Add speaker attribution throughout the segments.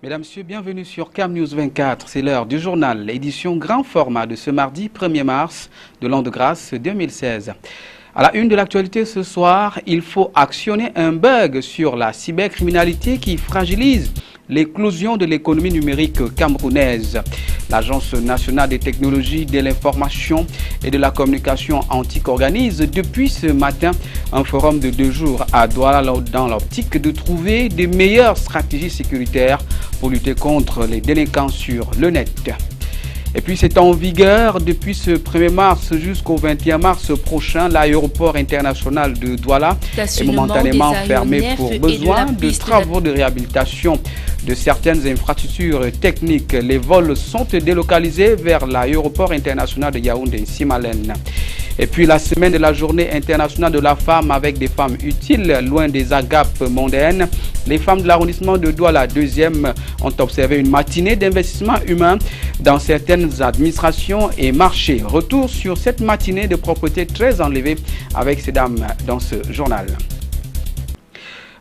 Speaker 1: Mesdames, Messieurs, bienvenue sur CAM News 24. C'est l'heure du journal, édition grand format de ce mardi 1er mars de l'an de grâce 2016. À la une de l'actualité ce soir, il faut actionner un bug sur la cybercriminalité qui fragilise l'éclosion de l'économie numérique camerounaise. L'Agence nationale des technologies de l'information et de la communication antique organise depuis ce matin un forum de 2 jours à Douala dans l'optique de trouver de meilleures stratégies sécuritaires pour lutter contre les délinquants sur le net. Et puis c'est en vigueur depuis ce 1er mars jusqu'au 21 mars prochain. L'aéroport international de Douala est momentanément fermé pour besoin de travaux de réhabilitation de certaines infrastructures techniques. Les vols sont délocalisés vers l'aéroport international de Yaoundé-Simalène. Et puis la semaine de la journée internationale de la femme avec des femmes utiles, loin des agapes mondaines. Les femmes de l'arrondissement de Douala 2e ont observé une matinée d'investissement humain dans certaines administrations et marchés. Retour sur cette matinée de propreté très enlevée avec ces dames dans ce journal.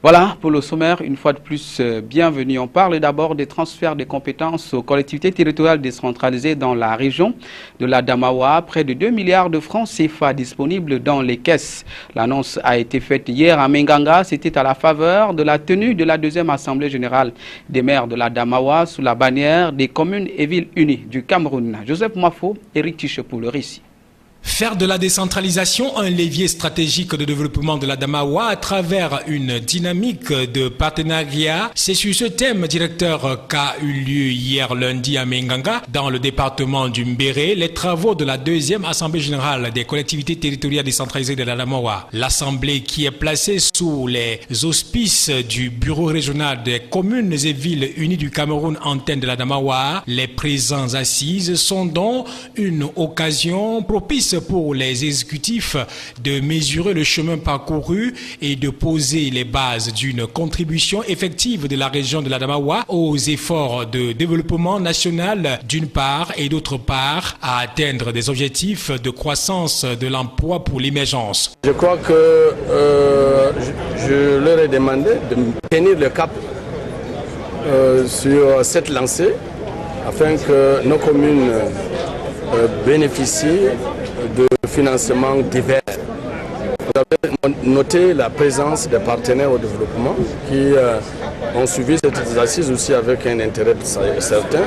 Speaker 1: Voilà pour le sommaire, une fois de plus, bienvenue. On parle d'abord des transferts de compétences aux collectivités territoriales décentralisées dans la région de la Damawa. Près de 2 milliards de francs CFA disponibles dans les caisses. L'annonce a été faite hier à Menganga. C'était à la faveur de la tenue de la 2e Assemblée générale des maires de la Damawa sous la bannière des communes et villes unies du Cameroun. Joseph Mwafo, Eric Tiche pour le récit.
Speaker 2: Faire de la décentralisation un levier stratégique de développement de la Damawa à travers une dynamique de partenariat, c'est sur ce thème directeur qu'a eu lieu hier lundi à Menganga, dans le département du Mbéré, les travaux de la 2e Assemblée générale des collectivités territoriales décentralisées de la Damawa. L'Assemblée qui est placée sous les auspices du Bureau régional des communes et villes unies du Cameroun antenne de la Damawa, les présents assises sont donc une occasion propice pour les exécutifs de mesurer le chemin parcouru et de poser les bases d'une contribution effective de la région de la Damawa aux efforts de développement national d'une part et d'autre part à atteindre des objectifs de croissance de l'emploi pour l'émergence.
Speaker 3: Je crois que je leur ai demandé de tenir le cap sur cette lancée afin que nos communes bénéficient de financements divers. Vous avez noté la présence des partenaires au développement qui ont suivi cette assise aussi avec un intérêt certain.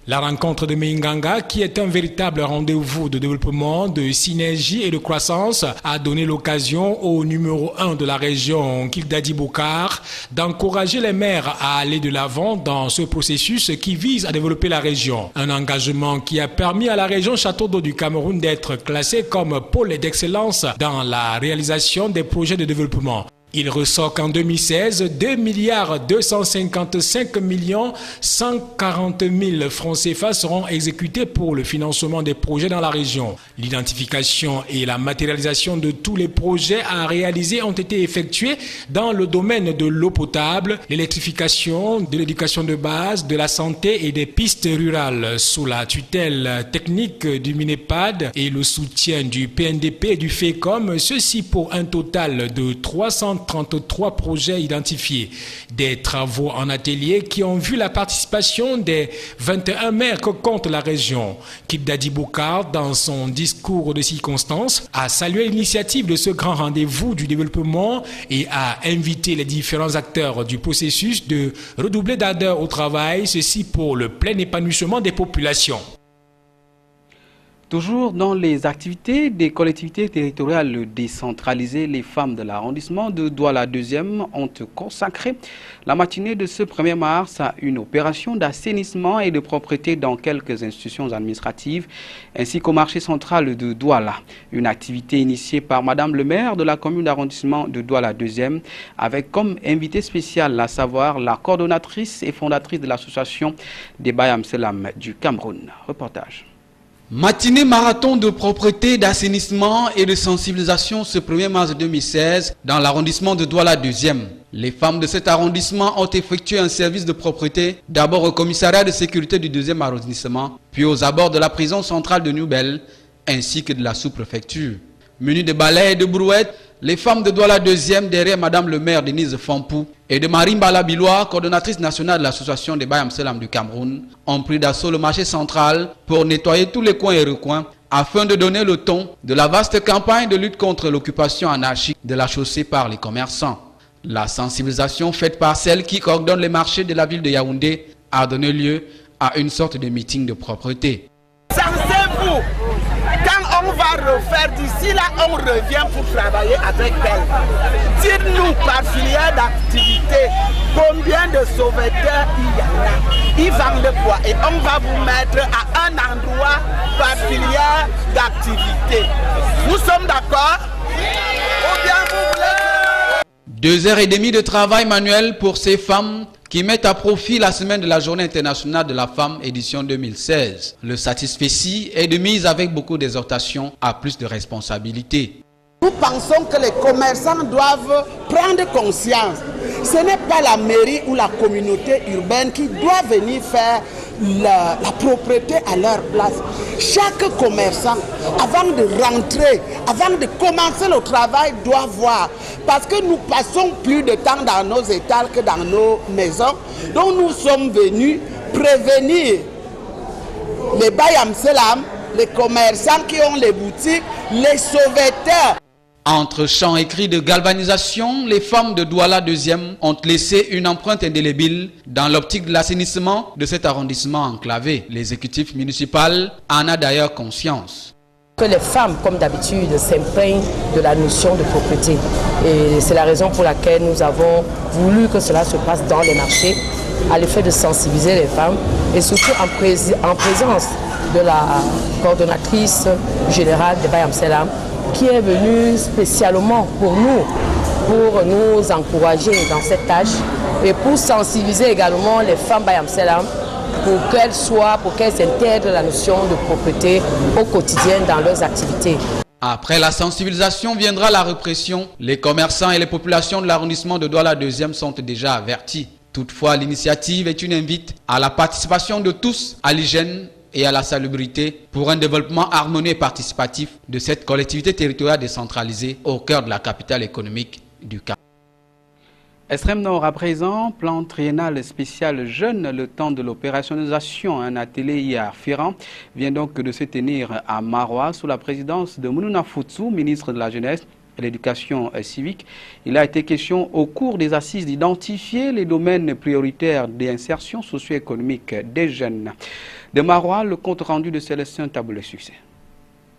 Speaker 2: La rencontre de Menganga, qui est un véritable rendez-vous de développement, de synergie et de croissance, a donné l'occasion au numéro 1 de la région, Kildadi Boukar, d'encourager les maires à aller de l'avant dans ce processus qui vise à développer la région. Un engagement qui a permis à la région Château d'eau du Cameroun d'être classée comme pôle d'excellence dans la réalisation des projets de développement. Il ressort qu'en 2016, 2 milliards 255 millions 140 000 francs CFA seront exécutés pour le financement des projets dans la région. L'identification et la matérialisation de tous les projets à réaliser ont été effectués dans le domaine de l'eau potable, l'électrification, de l'éducation de base, de la santé et des pistes rurales sous la tutelle technique du MINEPAD et le soutien du PNDP et du FECOM, ceci pour un total de 333 projets identifiés. Des travaux en atelier qui ont vu la participation des 21 maires que compte la région. Kibdadi Boukar, dans son discours de circonstance, a salué l'initiative de ce grand rendez-vous du développement et a invité les différents acteurs du processus de redoubler d'ardeur au travail, ceci pour le plein épanouissement des populations.
Speaker 1: Toujours dans les activités des collectivités territoriales décentralisées, les femmes de l'arrondissement de Douala 2e ont consacré la matinée de ce 1er mars à une opération d'assainissement et de propreté dans quelques institutions administratives, ainsi qu'au marché central de Douala. Une activité initiée par Madame le maire de la commune d'arrondissement de Douala 2e, avec comme invité spécial, à savoir la coordonnatrice et fondatrice de l'association des Bayam Selam du Cameroun. Reportage.
Speaker 4: Matinée marathon de propreté, d'assainissement et de sensibilisation ce 1er mars 2016 dans l'arrondissement de Douala 2e. Les femmes de cet arrondissement ont effectué un service de propreté, d'abord au commissariat de sécurité du 2e arrondissement, puis aux abords de la prison centrale de Nouvelle, ainsi que de la sous-préfecture. Munis de balais et de brouettes, les femmes de Douala 2e, derrière Madame le maire Denise Fampou et de Marine Balabilois, coordonnatrice nationale de l'association des Bayam Selam du Cameroun, ont pris d'assaut le marché central pour nettoyer tous les coins et recoins afin de donner le ton de la vaste campagne de lutte contre l'occupation anarchique de la chaussée par les commerçants. La sensibilisation faite par celle qui coordonne les marchés de la ville de Yaoundé a donné lieu à une sorte de meeting de propreté.
Speaker 5: Sensez-vous, quand on va refaire d'ici là, on revient pour travailler avec elle. Dites-nous par filière d'activité combien de sauveteurs il y en a. Ils vendent quoi? Et on va vous mettre à un endroit par filière d'activité. Nous sommes d'accord? Ou bien vous voulez...
Speaker 4: 2h30 de travail manuel pour ces femmes qui mettent à profit la semaine de la Journée internationale de la femme édition 2016. Le satisfecit est de mise avec beaucoup d'exhortations à plus de responsabilités.
Speaker 5: Nous pensons que les commerçants doivent prendre conscience. Ce n'est pas la mairie ou la communauté urbaine qui doit venir faire la propreté à leur place. Chaque commerçant, avant de rentrer, avant de commencer le travail, doit voir. Parce que nous passons plus de temps dans nos étals que dans nos maisons. Donc nous sommes venus prévenir les Bayam Selam, les commerçants qui ont les boutiques, les sauveteurs.
Speaker 4: Entre chants et cris de galvanisation, les femmes de Douala 2e ont laissé une empreinte indélébile dans l'optique de l'assainissement de cet arrondissement enclavé. L'exécutif municipal en a d'ailleurs conscience.
Speaker 6: Que les femmes, comme d'habitude, s'imprègnent de la notion de propreté. Et c'est la raison pour laquelle nous avons voulu que cela se passe dans les marchés, à l'effet de sensibiliser les femmes et surtout en présence de la coordonnatrice générale des Bayam Selam, qui est venue spécialement pour nous encourager dans cette tâche et pour sensibiliser également les femmes Bayam Selam pour qu'elles intègrent la notion de propreté au quotidien dans leurs activités.
Speaker 4: Après la sensibilisation viendra la répression. Les commerçants et les populations de l'arrondissement de Douala 2e sont déjà avertis. Toutefois, l'initiative est une invite à la participation de tous à l'hygiène et à la salubrité pour un développement harmonieux et participatif de cette collectivité territoriale décentralisée au cœur de la capitale économique du Cap.
Speaker 1: Extrême Nord à présent, plan triennal spécial jeunes, le temps de l'opérationnalisation. Un atelier hier Ferrand vient donc de se tenir à Marois sous la présidence de Mounouna Foutsou, ministre de la Jeunesse et l'éducation civique. Il a été question au cours des assises d'identifier les domaines prioritaires d'insertion socio-économique des jeunes. De Marois, le compte rendu de Célestin Taboulé Succès.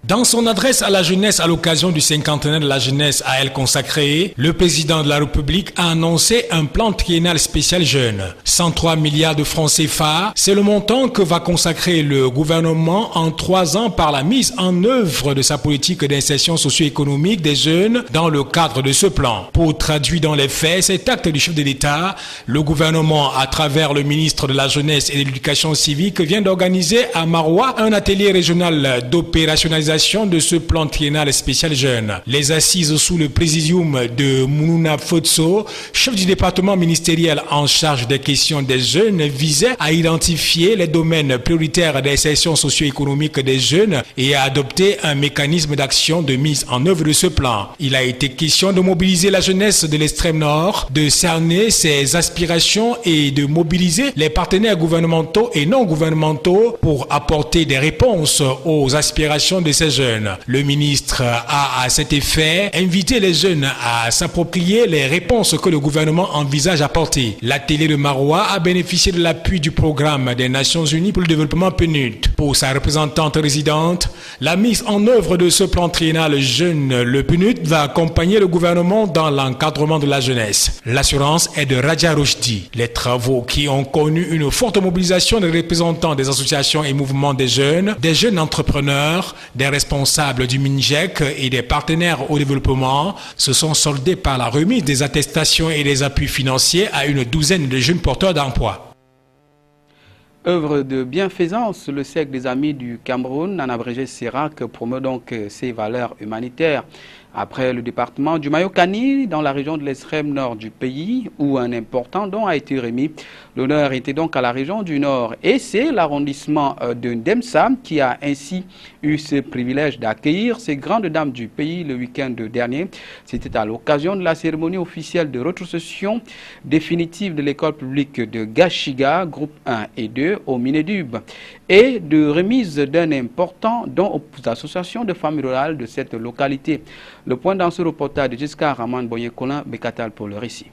Speaker 2: Dans son adresse à la jeunesse à l'occasion du cinquantenaire de la jeunesse à elle consacrée, le président de la République a annoncé un plan triennal spécial jeune. 103 milliards de francs CFA, c'est le montant que va consacrer le gouvernement en 3 ans par la mise en œuvre de sa politique d'insertion socio-économique des jeunes dans le cadre de ce plan. Pour traduire dans les faits cet acte du chef de l'État, le gouvernement, à travers le ministre de la Jeunesse et de l'Éducation civique, vient d'organiser à Marois un atelier régional d'opérationnalisation de ce plan triennal spécial jeune. Les assises sous le présidium de Mounouna Foutsou, chef du département ministériel en charge des questions des jeunes, visaient à identifier les domaines prioritaires d'insertion socio-économique des jeunes et à adopter un mécanisme d'action de mise en œuvre de ce plan. Il a été question de mobiliser la jeunesse de l'extrême nord, de cerner ses aspirations et de mobiliser les partenaires gouvernementaux et non gouvernementaux pour apporter des réponses aux aspirations de ces jeunes. Le ministre a à cet effet invité les jeunes à s'approprier les réponses que le gouvernement envisage d'apporter. L'atelier de Marois a bénéficié de l'appui du programme des Nations Unies pour le développement PNUD. Pour sa représentante résidente, la mise en œuvre de ce plan triennal jeune, le PNUD, va accompagner le gouvernement dans l'encadrement de la jeunesse. L'assurance est de Raja Rochdi. Les travaux qui ont connu une forte mobilisation des représentants des associations et mouvements des jeunes entrepreneurs, des responsables du MINJEC et des partenaires au développement se sont soldés par la remise des attestations et des appuis financiers à une douzaine de jeunes porteurs d'emploi.
Speaker 1: Œuvre de bienfaisance, le cercle des amis du Cameroun, en abrégé CERAC, promeut donc ses valeurs humanitaires. Après le département du Mayokani, dans la région de l'extrême nord du pays, où un important don a été remis, l'honneur était donc à la région du Nord. Et c'est l'arrondissement de Ndemsa qui a ainsi eu ce privilège d'accueillir ces grandes dames du pays le week-end dernier. C'était à l'occasion de la cérémonie officielle de rétrocession définitive de l'école publique de Gashiga, groupe 1 et 2, au Minédub, et de remise d'un important don aux associations de familles rurales de cette localité. Le point dans ce reportage de Jessica Raman Boye-Colin Bekatal pour le récit.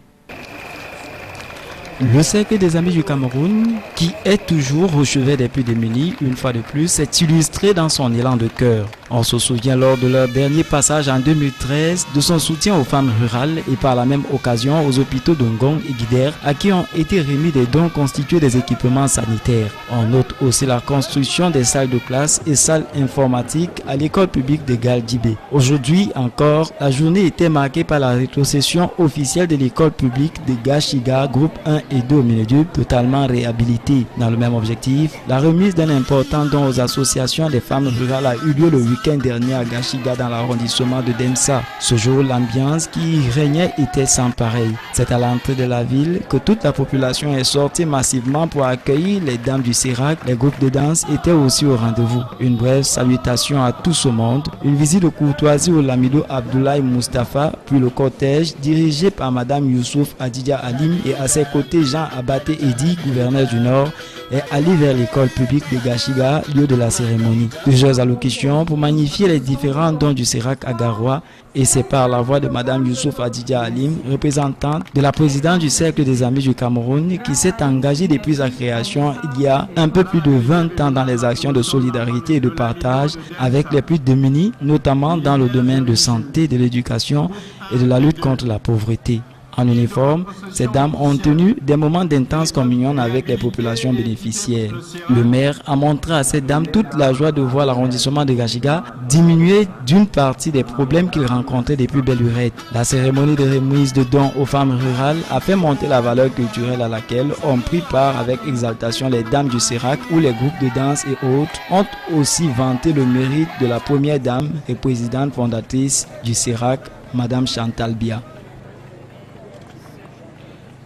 Speaker 7: Le cercle des amis du Cameroun, qui est toujours au chevet des plus démunis, une fois de plus, s'est illustré dans son élan de cœur. On se souvient lors de leur dernier passage en 2013 de son soutien aux femmes rurales et par la même occasion aux hôpitaux de Ngong et Guider à qui ont été remis des dons constitués des équipements sanitaires. On note aussi la construction des salles de classe et salles informatiques à l'école publique de Galdibé. Aujourd'hui encore, la journée était marquée par la rétrocession officielle de l'école publique de Gashiga, groupe 1 et 2 au Minédub, totalement réhabilité. Dans le même objectif, la remise d'un important don aux associations des femmes rurales a eu lieu le week-end dernier à Gashiga dans l'arrondissement de Demsa. Ce jour, l'ambiance qui régnait était sans pareil. C'est à l'entrée de la ville que toute la population est sortie massivement pour accueillir les dames du Sérac. Les groupes de danse étaient aussi au rendez-vous. Une brève salutation à tout ce monde, une visite de courtoisie au Lamido Abdoulaye Mustafa, puis le cortège dirigé par Madame Youssouf Adidja Alim et à ses côtés Jean Abaté Edi, gouverneur du Nord, est allé vers l'école publique de Gashiga, lieu de la cérémonie. Plusieurs allocutions pour magnifier les différents dons du Sérac à Garoua, et c'est par la voix de Madame Youssouf Adidja Alim, représentante de la présidente du Cercle des Amis du Cameroun, qui s'est engagée depuis sa création il y a un peu plus de 20 ans dans les actions de solidarité et de partage avec les plus démunis, notamment dans le domaine de santé, de l'éducation et de la lutte contre la pauvreté. En uniforme, ces dames ont tenu des moments d'intense communion avec les populations bénéficiaires. Le maire a montré à ces dames toute la joie de voir l'arrondissement de Gashiga diminuer d'une partie des problèmes qu'il rencontrait depuis belle lurette. La cérémonie de remise de dons aux femmes rurales a fait monter la valeur culturelle à laquelle ont pris part avec exaltation les dames du Sérac où les groupes de danse et autres ont aussi vanté le mérite de la première dame et présidente fondatrice du Sérac, Madame Chantal Bia.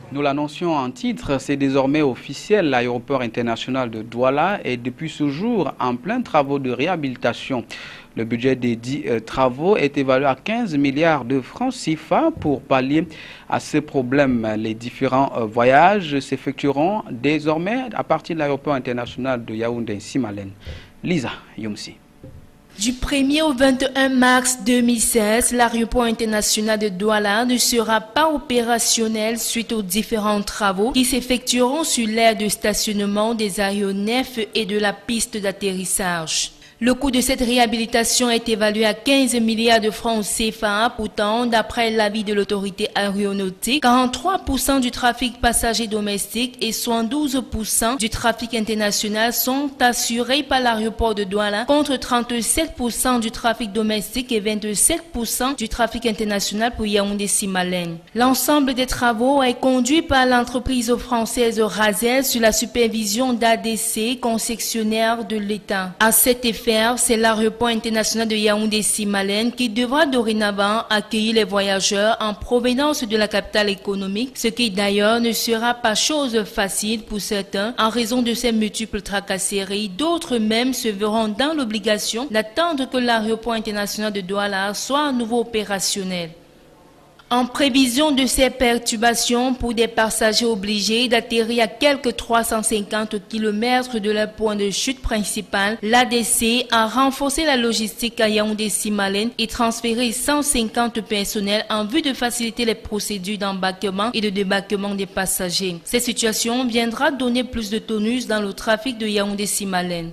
Speaker 1: Nous l'annoncions en titre, c'est désormais officiel, l'aéroport international de Douala est depuis ce jour en plein travaux de réhabilitation. Le budget des dits travaux est évalué à 15 milliards de francs CFA pour pallier à ce problème. Les différents voyages s'effectueront désormais à partir de l'aéroport international de Yaoundé-Simalène. Lisa Yomsi.
Speaker 8: Du 1er au 21 mars 2016, l'aéroport international de Douala ne sera pas opérationnel suite aux différents travaux qui s'effectueront sur l'aire de stationnement des aéronefs et de la piste d'atterrissage. Le coût de cette réhabilitation est évalué à 15 milliards de francs CFA. Pourtant, d'après l'avis de l'autorité aéronautique, 43% du trafic passager domestique et 72% du trafic international sont assurés par l'aéroport de Douala, contre 37% du trafic domestique et 27% du trafic international pour Yaoundé-Simalène. L'ensemble des travaux est conduit par l'entreprise française Razel sur la supervision d'ADC, concessionnaire de l'État. À cet effet, c'est l'aéroport international de Yaoundé-Simalène qui devra dorénavant accueillir les voyageurs en provenance de la capitale économique, ce qui d'ailleurs ne sera pas chose facile pour certains en raison de ces multiples tracasseries. D'autres même se verront dans l'obligation d'attendre que l'aéroport international de Douala soit à nouveau opérationnel. En prévision de ces perturbations pour des passagers obligés d'atterrir à quelques 350 km de leur point de chute principal, l'ADC a renforcé la logistique à Yaoundé-Simalène et transféré 150 personnels en vue de faciliter les procédures d'embarquement et de débarquement des passagers. Cette situation viendra donner plus de tonus dans le trafic de Yaoundé-Simalène.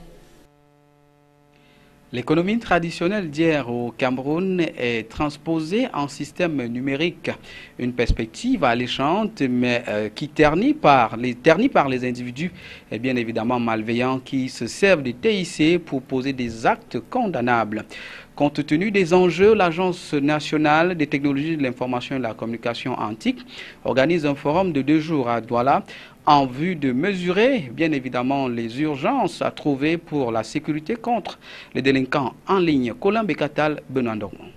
Speaker 1: L'économie traditionnelle d'hier au Cameroun est transposée en système numérique. Une perspective alléchante, mais qui ternit par les individus et bien évidemment malveillants qui se servent des TIC pour poser des actes condamnables. Compte tenu des enjeux, l'Agence nationale des technologies de l'information et de la communication antique organise un forum de 2 jours à Douala en vue de mesurer, bien évidemment, les urgences à trouver pour la sécurité contre les délinquants en ligne. Colin Bekatal, Benoît Dormont.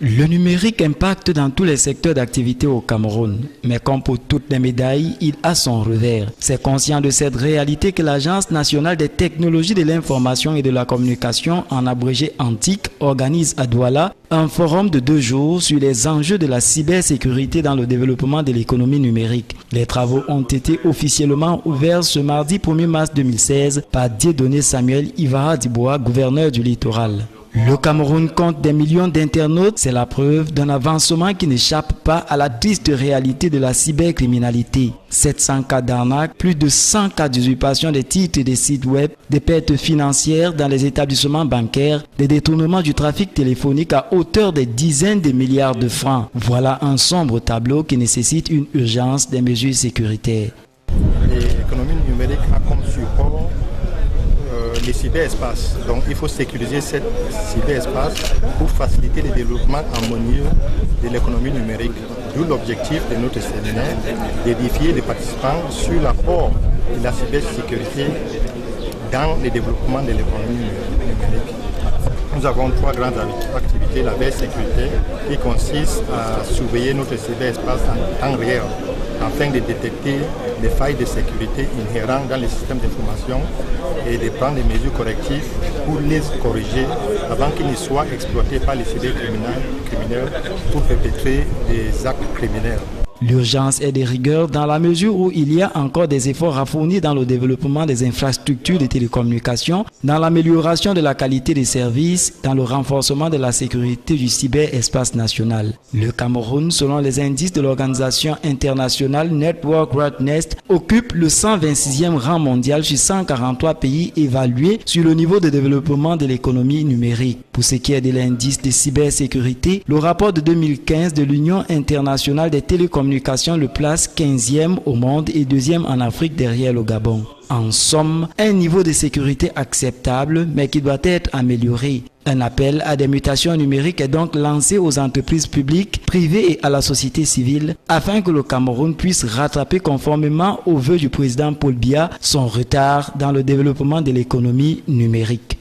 Speaker 7: Le numérique impacte dans tous les secteurs d'activité au Cameroun. Mais comme pour toutes les médailles, il a son revers. C'est conscient de cette réalité que l'Agence nationale des technologies de l'information et de la communication, en abrégé ANTIC, organise à Douala un forum de 2 jours sur les enjeux de la cybersécurité dans le développement de l'économie numérique. Les travaux ont été officiellement ouverts ce mardi 1er mars 2016 par Dieudonné Samuel Ivara Diboa, gouverneur du littoral. Le Cameroun compte des millions d'internautes, c'est la preuve d'un avancement qui n'échappe pas à la triste réalité de la cybercriminalité. 700 cas d'arnaque, plus de 100 cas d'usurpation des titres des sites web, des pertes financières dans les établissements bancaires, des détournements du trafic téléphonique à hauteur des dizaines de milliards de francs. Voilà un sombre tableau qui nécessite une urgence des mesures sécuritaires.
Speaker 9: L'économie numérique a comme support les cyberespaces. Donc il faut sécuriser cet cyberespace pour faciliter le développement harmonieux de l'économie numérique. D'où l'objectif de notre séminaire, d'édifier les participants sur l'apport de la cybersécurité dans le développement de l'économie numérique. Nous avons 3 grandes activités. La veille sécurité qui consiste à surveiller notre cyberespace en temps réel afin de détecter les failles de sécurité inhérentes dans les systèmes d'information et de prendre des mesures correctives pour les corriger avant qu'ils ne soient exploités par les cybercriminels pour perpétrer des actes criminels.
Speaker 7: L'urgence est de rigueur dans la mesure où il y a encore des efforts à fournir dans le développement des infrastructures de télécommunications, dans l'amélioration de la qualité des services, dans le renforcement de la sécurité du cyberespace national. Le Cameroun, selon les indices de l'organisation internationale Network Rat Nest, occupe le 126e rang mondial sur 143 pays évalués sur le niveau de développement de l'économie numérique. Pour ce qui est de l'indice de cybersécurité, le rapport de 2015 de l'Union internationale des télécommunications le place 15e au monde et 2e en Afrique derrière le Gabon. En somme, un niveau de sécurité acceptable mais qui doit être amélioré. Un appel à des mutations numériques est donc lancé aux entreprises publiques, privées et à la société civile afin que le Cameroun puisse rattraper conformément aux vœux du président Paul Biya son retard dans le développement de l'économie numérique.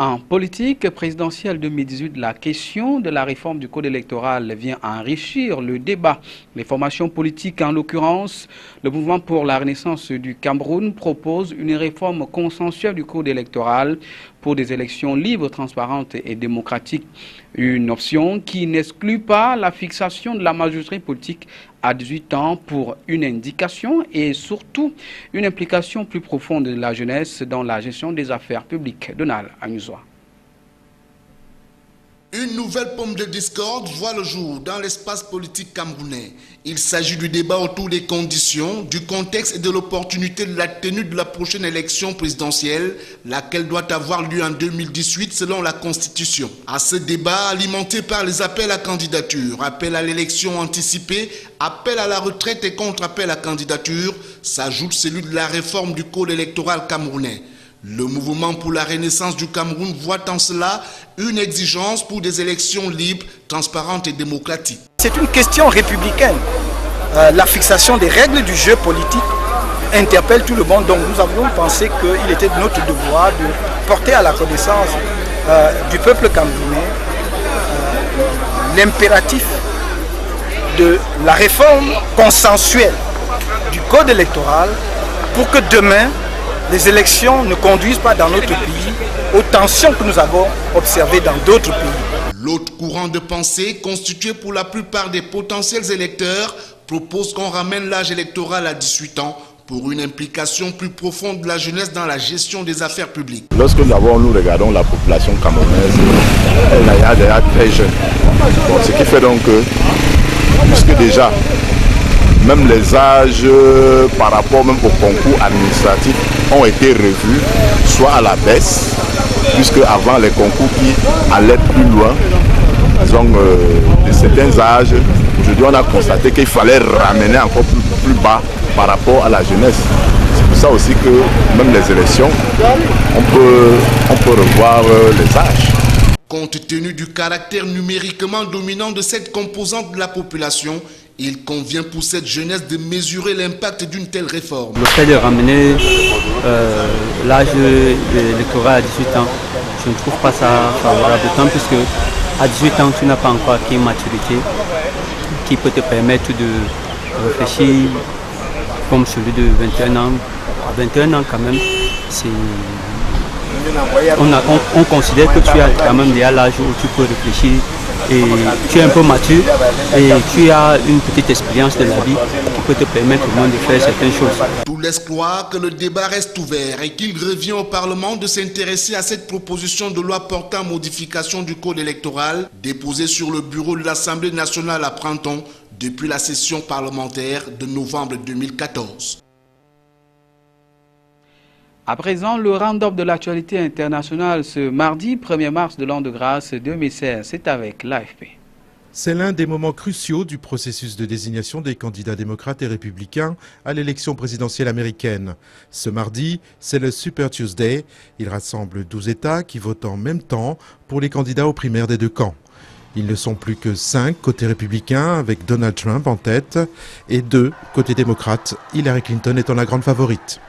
Speaker 1: En politique présidentielle 2018, la question de la réforme du code électoral vient enrichir le débat. Les formations politiques, en l'occurrence, le mouvement pour la renaissance du Cameroun propose une réforme consensuelle du code électoral pour des élections libres, transparentes et démocratiques. Une option qui n'exclut pas la fixation de la majorité politique à 18 ans pour une indication et surtout une implication plus profonde de la jeunesse dans la gestion des affaires publiques. Donald Amusoa.
Speaker 10: Une nouvelle pomme de discorde voit le jour dans l'espace politique camerounais. Il s'agit du débat autour des conditions, du contexte et de l'opportunité de la tenue de la prochaine élection présidentielle, laquelle doit avoir lieu en 2018 selon la Constitution. À ce débat, alimenté par les appels à candidature, appel à l'élection anticipée, appel à la retraite et contre-appel à candidature, s'ajoute celui de la réforme du code électoral camerounais. Le mouvement pour la renaissance du Cameroun voit en cela une exigence pour des élections libres, transparentes et démocratiques.
Speaker 11: C'est une question républicaine. La fixation des règles du jeu politique interpelle tout le monde. Donc nous avons pensé qu'il était de notre devoir de porter à la connaissance du peuple camerounais l'impératif de la réforme consensuelle du code électoral pour que demain, les élections ne conduisent pas dans notre pays aux tensions que nous avons observées dans d'autres pays.
Speaker 10: L'autre courant de pensée, constitué pour la plupart des potentiels électeurs, propose qu'on ramène l'âge électoral à 18 ans pour une implication plus profonde de la jeunesse dans la gestion des affaires publiques.
Speaker 12: Lorsque nous regardons la population camerounaise, elle est déjà très jeune. Bon, ce qui fait donc que, puisque déjà, même les âges par rapport même au concours administratif ont été revus, soit à la baisse, puisque avant les concours qui allaient plus loin, disons de certains âges, aujourd'hui on a constaté qu'il fallait ramener encore plus bas par rapport à la jeunesse. C'est pour ça aussi que même les élections, on peut revoir les âges.
Speaker 10: Compte tenu du caractère numériquement dominant de cette composante de la population, il convient pour cette jeunesse de mesurer l'impact d'une telle réforme.
Speaker 13: Le fait de ramener l'âge électoral à 18 ans, je ne trouve pas ça favorable, d'autant plus que À 18 ans, tu n'as pas encore acquis une maturité qui peut te permettre de réfléchir comme celui de 21 ans. À 21 ans, quand même, on considère que tu as quand même déjà l'âge où tu peux réfléchir et tu es un peu mature et tu as une petite expérience de la vie qui peut te permettre au moins de faire certaines choses.
Speaker 10: Tout laisse croire que le débat reste ouvert et qu'il revient au Parlement de s'intéresser à cette proposition de loi portant modification du code électoral déposée sur le bureau de l'Assemblée nationale à printemps depuis la session parlementaire de novembre 2014.
Speaker 1: À présent, le round-up de l'actualité internationale ce mardi 1er mars de l'an de grâce 2016, c'est avec l'AFP.
Speaker 14: C'est l'un des moments cruciaux du processus de désignation des candidats démocrates et républicains à l'élection présidentielle américaine. Ce mardi, c'est le Super Tuesday. Il rassemble 12 États qui votent en même temps pour les candidats aux primaires des deux camps. Ils ne sont plus que 5 côté républicain avec Donald Trump en tête et 2 côté démocrate, Hillary Clinton étant la grande favorite.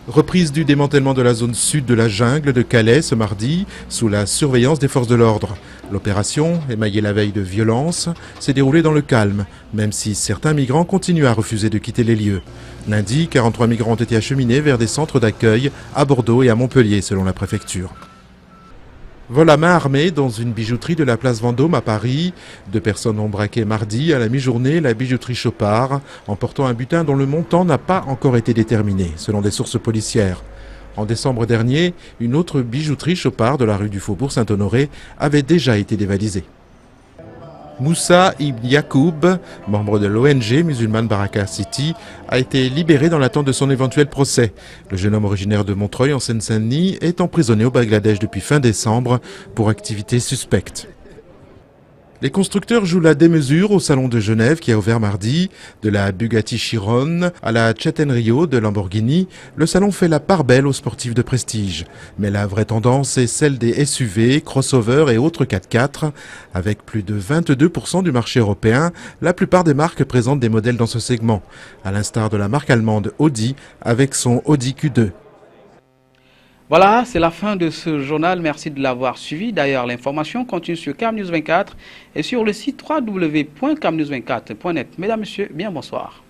Speaker 14: Reprise du démantèlement de la zone sud de la jungle de Calais ce mardi, sous la surveillance des forces de l'ordre. L'opération, émaillée la veille de violence, s'est déroulée dans le calme, même si certains migrants continuent à refuser de quitter les lieux. Lundi, 43 migrants ont été acheminés vers des centres d'accueil à Bordeaux et à Montpellier, selon la préfecture. Vol à main armée dans une bijouterie de la place Vendôme à Paris. 2 personnes ont braqué mardi à la mi-journée la bijouterie Chopard, emportant un butin dont le montant n'a pas encore été déterminé, selon des sources policières. En décembre dernier, une autre bijouterie Chopard de la rue du Faubourg Saint-Honoré avait déjà été dévalisée. Moussa Ibn Yacoub, membre de l'ONG musulmane Baraka City, a été libéré dans l'attente de son éventuel procès. Le jeune homme originaire de Montreuil en Seine-Saint-Denis est emprisonné au Bangladesh depuis fin décembre pour activité suspecte. Les constructeurs jouent la démesure au Salon de Genève qui a ouvert mardi. De la Bugatti Chiron à la Centenario de Lamborghini, le salon fait la part belle aux sportifs de prestige. Mais la vraie tendance est celle des SUV, crossovers et autres 4x4. Avec plus de 22% du marché européen, la plupart des marques présentent des modèles dans ce segment, à l'instar de la marque allemande Audi avec son Audi Q2.
Speaker 1: Voilà, c'est la fin de ce journal. Merci de l'avoir suivi. D'ailleurs, l'information continue sur CamNews 24 et sur le site www.camnews24.net. Mesdames, Messieurs, bien bonsoir.